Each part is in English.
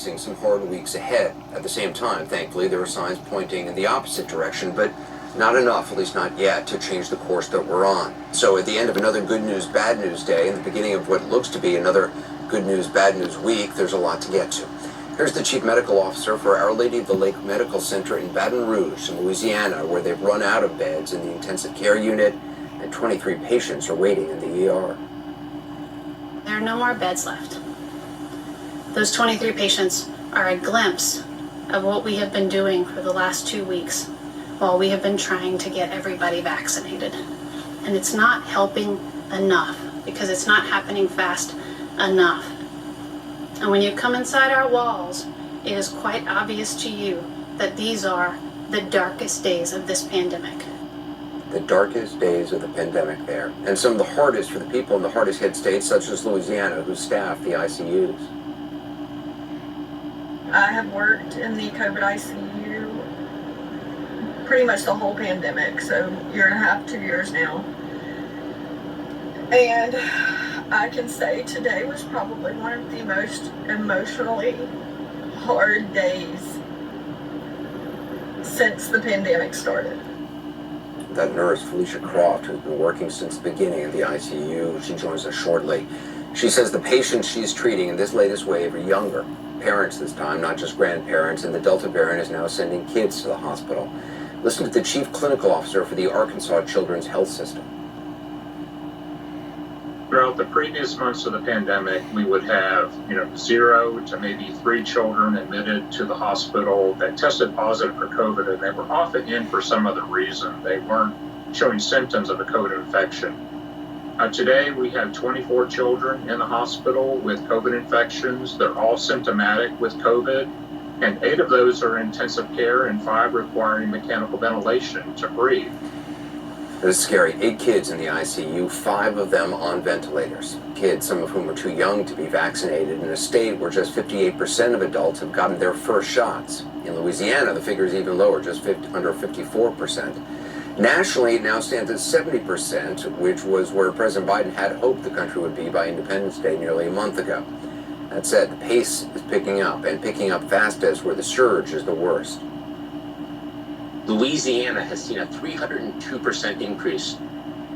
facing some hard weeks ahead. At the same time, thankfully, there are signs pointing in the opposite direction, but not enough, at least not yet, to change the course that we're on. So at the end of another good news, bad news day, and the beginning of what looks to be another good news, bad news week, there's a lot to get to. Here's the chief medical officer for Our Lady of the Lake Medical Center in Baton Rouge, in Louisiana, where they've run out of beds in the intensive care unit, and 23 patients are waiting in the ER. There are no more beds left. Those 23 patients are a glimpse of what we have been doing for the last 2 weeks while we have been trying to get everybody vaccinated. And it's not helping enough because it's not happening fast enough. And when you come inside our walls, it is quite obvious to you that these are the darkest days of this pandemic. The darkest days of the pandemic there, and some of the hardest for the people in the hardest hit states, such as Louisiana, who staff the ICUs. I have worked in the COVID ICU pretty much the whole pandemic, so year and a half, 2 years now. And I can say today was probably one of the most emotionally hard days since the pandemic started. That nurse, Felicia Croft, who's been working since the beginning of the ICU, she joins us shortly. She says the patients she's treating in this latest wave are younger. Parents this time, not just grandparents, and the Delta variant is now sending kids to the hospital. Listen to the chief clinical officer for the Arkansas Children's Health System. Throughout the previous months of the pandemic, we would have, 0 to maybe 3 children admitted to the hospital that tested positive for COVID, and they were often in for some other reason. They weren't showing symptoms of a COVID infection. Today, we have 24 children in the hospital with COVID infections. They're all symptomatic with COVID, and 8 of those are in intensive care and 5 requiring mechanical ventilation to breathe. It is scary. 8 kids in the ICU, 5 of them on ventilators. Kids, some of whom are too young to be vaccinated, in a state where just 58% of adults have gotten their first shots. In Louisiana, the figure is even lower, just under 54%. Nationally, it now stands at 70%, which was where President Biden had hoped the country would be by Independence Day nearly a month ago. That said, the pace is picking up, and picking up fast as where the surge is the worst. Louisiana has seen a 302% increase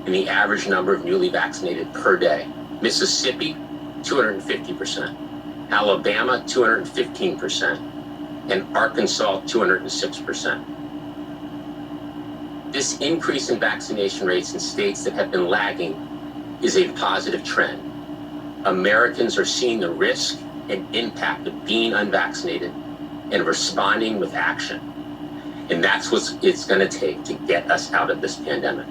in the average number of newly vaccinated per day. Mississippi, 250%. Alabama, 215%. And Arkansas, 206%. This increase in vaccination rates in states that have been lagging is a positive trend. Americans are seeing the risk and impact of being unvaccinated and responding with action. And that's what it's going to take to get us out of this pandemic.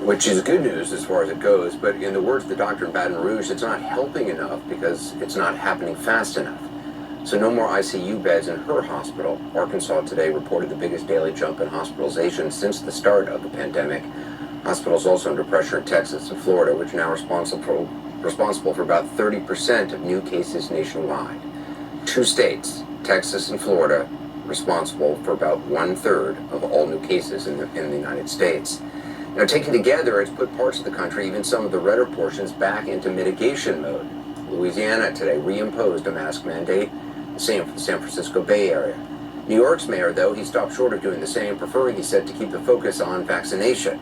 Which is good news as far as it goes, but in the words of the doctor in Baton Rouge, it's not helping enough because it's not happening fast enough. So no more ICU beds in her hospital. Arkansas today reported the biggest daily jump in hospitalizations since the start of the pandemic. Hospitals also under pressure in Texas and Florida, which are now responsible for about 30% of new cases nationwide. 2 states, Texas and Florida, responsible for about 1/3 of all new cases in the United States. Now, taken together, it's put parts of the country, even some of the redder portions, back into mitigation mode. Louisiana today reimposed a mask mandate, the same for the San Francisco Bay Area. New York's mayor, though, he stopped short of doing the same, preferring, he said, to keep the focus on vaccination.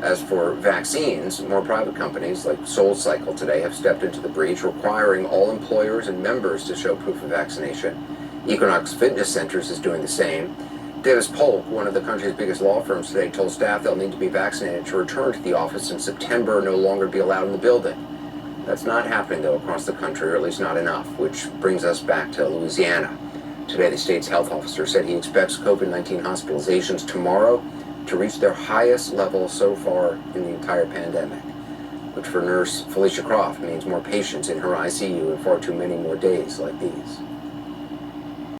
As for vaccines, more private companies like SoulCycle today have stepped into the breach, requiring all employers and members to show proof of vaccination. Equinox Fitness Centers is doing the same. Davis Polk, one of the country's biggest law firms today, told staff they'll need to be vaccinated to return to the office in September, no longer be allowed in the building. That's not happening, though, across the country, or at least not enough, which brings us back to Louisiana. Today, the state's health officer said he expects COVID-19 hospitalizations tomorrow to reach their highest level so far in the entire pandemic, which for nurse Felicia Croft means more patients in her ICU and far too many more days like these.